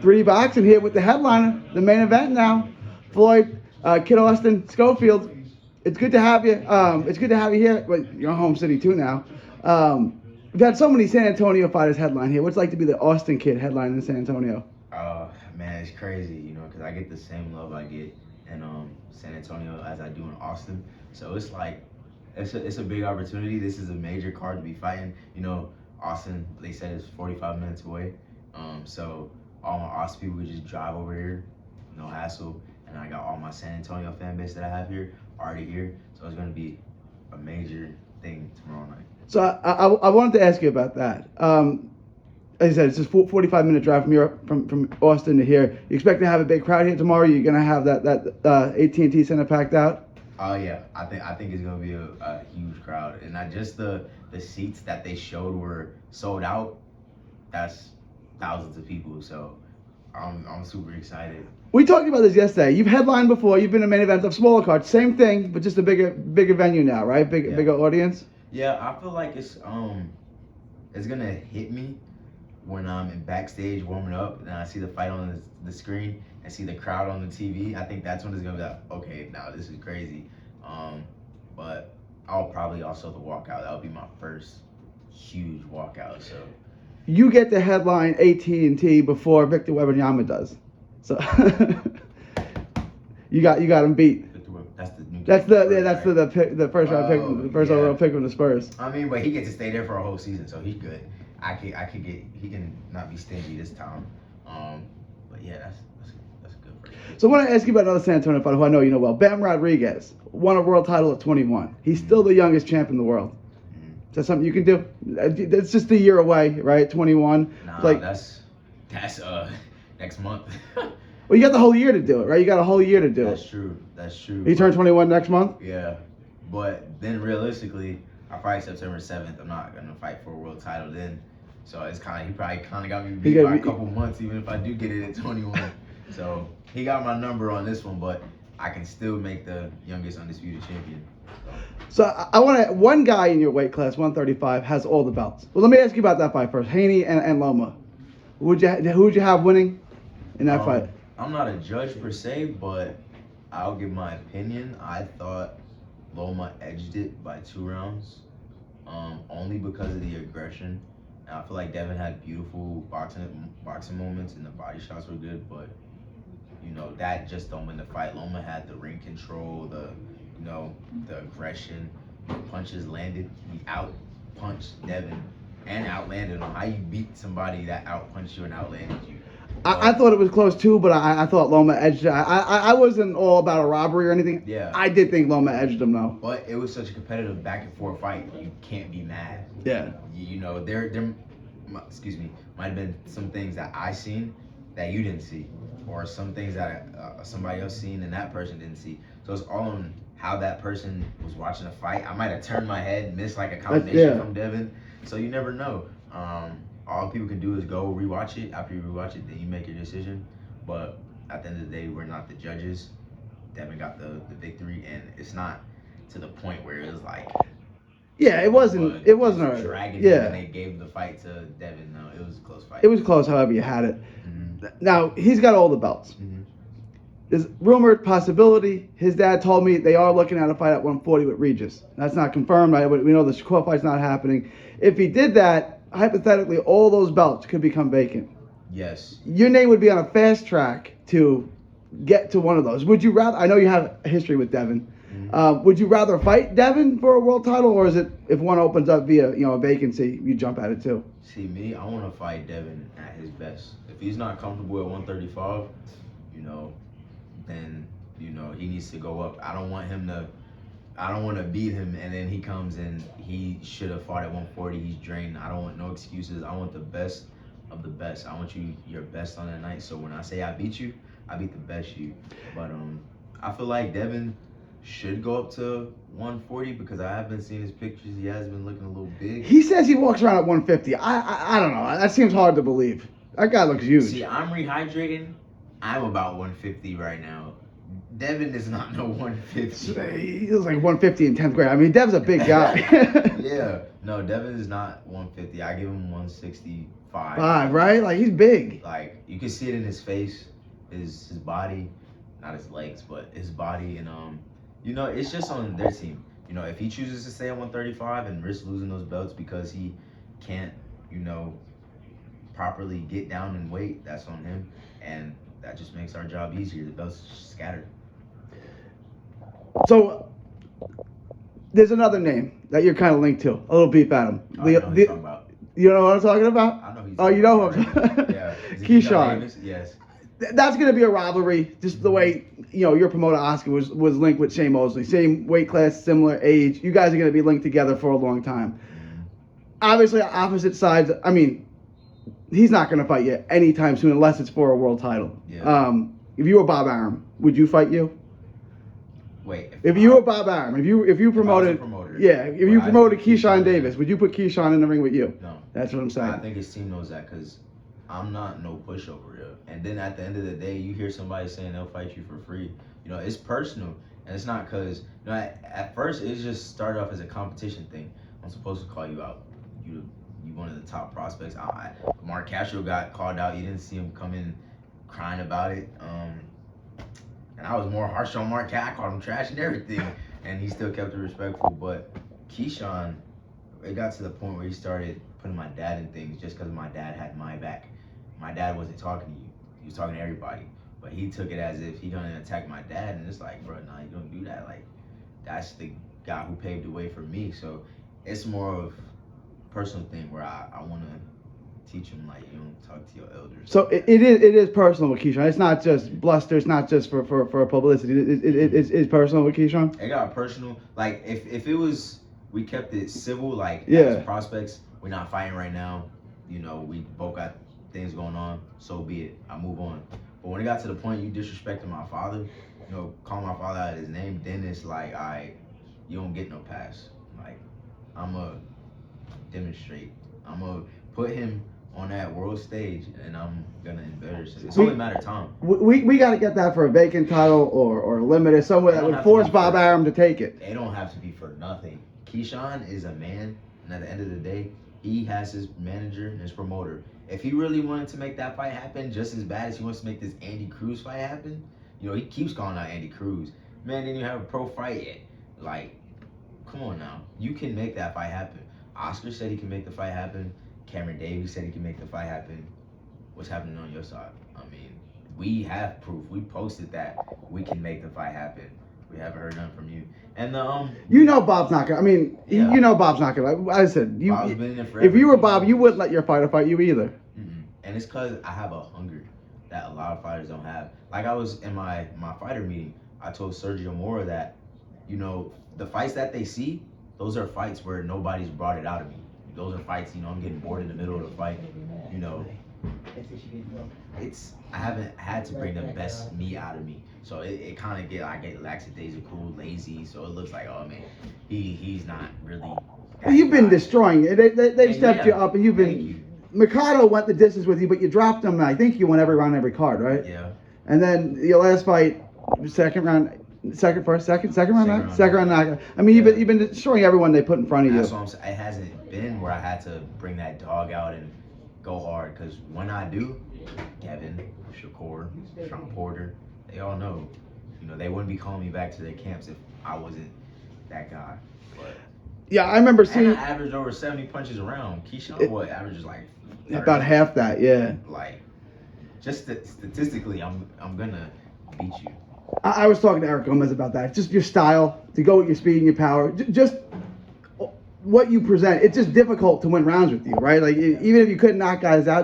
3 boxing here with the headliner, the main event now. Floyd, Kid Austin, Schofield. It's good to have you. It's good to have you here. Well, you're home city too now. We've had so many San Antonio fighters headline here. What's it like to be the Austin kid headline in San Antonio? Man, it's crazy, because I get the same love I get in San Antonio as I do in Austin. So it's like, it's a big opportunity. This is a major card to be fighting. Austin, they said, is 45 minutes away. So all my Austin people could just drive over here, no hassle. And I got all my San Antonio fan base that I have here already here. So it's going to be a major thing tomorrow night. So I wanted to ask you about that. As I said, it's just 45-minute drive from here, from Austin to here. You expect to have a big crowd here tomorrow? You're gonna have that AT&T Center packed out? Oh yeah, I think it's gonna be a huge crowd, and not just the seats that they showed were sold out. That's thousands of people, so I'm super excited. We talked about this yesterday. You've headlined before. You've been in main events of smaller cards. Same thing, but just a bigger venue now, right? Bigger audience. Yeah, I feel like it's gonna hit me when I'm in backstage warming up and I see the fight on the screen and see the crowd on the TV. I think that's when it's gonna be like, okay, now this is crazy. But I'll probably also the walkout. That'll be my first huge walkout. So you get the headline AT&T before Victor Wembanyama does. So you got him beat. That's the first round pick, the first overall pick from the Spurs. I mean, but he gets to stay there for a whole season, so he's good. He can not be stingy this time. But yeah, that's good for him. So I want to ask you about another San Antonio fighter who I know you know well. Bam Rodriguez won a world title at 21. He's still the youngest champ in the world. Is that something you can do? It's just a year away, right? 21. Nah, like, that's next month. Well, you got the whole year to do it, right? You got a whole year to do That's it. true. That's true. You turn 21 next month? Yeah. But then realistically, I fight September 7th. I'm not going to fight for a world title then. So it's he probably got me beat by a couple months, even if I do get it at 21. So he got my number on this one, but I can still make the youngest undisputed champion. So I want to. One guy in your weight class, 135, has all the belts. Well, let me ask you about that fight first. Haney and Loma. Who would you have winning in that fight? I'm not a judge per se, but I'll give my opinion. I thought Loma edged it by 2 rounds, only because of the aggression. And I feel like Devin had beautiful boxing moments, and the body shots were good, but that just don't win the fight. Loma had the ring control, the aggression, punches landed. He out-punched Devin and outlanded him. How you beat somebody that out-punched you and outlanded you? I thought it was close too, but I thought Loma edged it. I wasn't all about a robbery or anything. Yeah. I did think Loma edged him though. But it was such a competitive back and forth fight. You can't be mad. Yeah. There might have been some things that I seen that you didn't see, or some things that somebody else seen and that person didn't see. So it's all on how that person was watching the fight. I might have turned my head, missed like a combination from Devin. So you never know. All people can do is go rewatch it. After you rewatch it, then you make your decision. But at the end of the day, we're not the judges. Devin got the victory, and it's not to the point where it was like. Yeah, it wasn't. It wasn't a dragging. Yeah. And they gave the fight to Devin. No, it was a close fight. It was close, however you had it. Mm-hmm. Now he's got all the belts. Mm-hmm. There's rumored possibility. His dad told me they are looking at a fight at 140 with Regis. That's not confirmed. We know the Shakur fight's not happening. If he did that, hypothetically, all those belts could become vacant. Yes. Your name would be on a fast track to get to one of those. Would you rather? I know you have a history with Devin. Mm-hmm. Would you rather fight Devin for a world title, or is it if one opens up via a vacancy, you jump at it too? See me, I want to fight Devin at his best. If he's not comfortable at 135, then he needs to go up. I don't want to beat him and then he comes and he should have fought at 140. He's drained. I don't want no excuses. I want the best of the best. I want your best on that night. So when I say I beat you, I beat the best you. But I feel like Devin should go up to 140 because I have been seeing his pictures. He has been looking a little big. He says he walks around at 150. I don't know. That seems hard to believe. That guy looks huge. See, I'm rehydrating. I'm about 150 right now. Devin is not no 150. He was like 150 in 10th grade. I mean, Dev's a big guy. Yeah. No, Devin is not 150. I give him 165. Right? Like, he's big. Like, you can see it in his face, his body, not his legs, but his body, and it's just on their team. If he chooses to stay at 135 and risk losing those belts because he can't, properly get down in weight, that's on him, and that just makes our job easier. The belts just scattered. So there's another name that you're kind of linked to, a little beef at him. I know who you're talking about. You know what I'm talking about? I know who you're Oh, talking you know about, him. right? Yeah. Is it Keyshawn. Davis? Yes. That's going to be a rivalry, just the way, your promoter Oscar was linked with Shane Mosley. Same weight class, similar age. You guys are going to be linked together for a long time. Mm-hmm. Obviously, opposite sides. I mean, he's not going to fight you anytime soon unless it's for a world title. Yeah. If you were Bob Arum, would you fight you? Wait. If you were Bob Arum, if you promoted, if you promoted Keyshawn Davis, would you put Keyshawn in the ring with you? No. That's what I'm saying. I think his team knows that because I'm not no pushover, yo. And then at the end of the day, you hear somebody saying they'll fight you for free. It's personal, and it's not because at first it just started off as a competition thing. I'm supposed to call you out. You one of the top prospects. Mark Castro got called out. You didn't see him come in crying about it. And I was more harsh on Mark Cat. I called him trash and everything, and he still kept it respectful. But Keyshawn, it got to the point where he started putting my dad in things just because my dad had my back. My dad wasn't talking to you. He was talking to everybody. But he took it as if he gonna attack my dad, and it's like, bro, nah, you don't do that. Like, that's the guy who paved the way for me. So it's more of a personal thing where I want to teach him, like, you don't talk to your elders. So it is personal with Keyshawn. It's not just bluster. It's not just for publicity. It's personal with Keyshawn. It got personal. Like, if it was, we kept it civil, like, Yeah. as prospects, we're not fighting right now. We both got things going on, so be it. I move on. But when it got to the point you disrespecting my father, calling my father out of his name, then it's like, all right, you don't get no pass. Like, I'm going to demonstrate. I'm going to put him on that world stage, and I'm going to embarrass him. It's only a matter of time. We got to get that for a vacant title or limited, somewhere that would force Bob Arum to take it. They don't have to be for nothing. Keyshawn is a man, and at the end of the day, he has his manager and his promoter. If he really wanted to make that fight happen just as bad as he wants to make this Andy Cruz fight happen, he keeps calling out Andy Cruz. Man, didn't you have a pro fight yet? Like, come on now. You can make that fight happen. Oscar said he can make the fight happen. Cameron Davis said he can make the fight happen. What's happening on your side? I mean, we have proof. We posted that we can make the fight happen. We haven't heard nothing from you. And Bob's not gonna. I mean, yeah. Bob's not gonna. I said, Bob's been in it forever. If you were Bob, you wouldn't let your fighter fight you either. Mm-mm. And it's because I have a hunger that a lot of fighters don't have. Like, I was in my fighter meeting, I told Sergio Mora that, the fights that they see, those are fights where nobody's brought it out of me. Those are fights, I'm getting bored in the middle of the fight. I haven't had to bring the best me out of me. So it kind of I get lackadaisical, lazy. So it looks like, oh man, he's not really. You've been destroying it. They've stepped you up, and you've been. Mikado went the distance with you, but you dropped him. I think you won every round, every card, right? Yeah. And then your last fight, second round knockout. I mean, you've been destroying everyone they put in front of you. That's what I'm saying. It hasn't been where I had to bring that dog out and go hard, because when I do, Kevin, Shakur, Sean Porter, they all know. They wouldn't be calling me back to their camps if I wasn't that guy. But yeah, I remember seeing. And I averaged over 70 punches around. Keyshawn, averages like 30. About half that, yeah. Like, just statistically, I'm gonna beat you. I was talking to Eric Gomez about that. Just your style, to go with your speed and your power. Just what you present. It's just difficult to win rounds with you, right? Like, even if you couldn't knock guys out,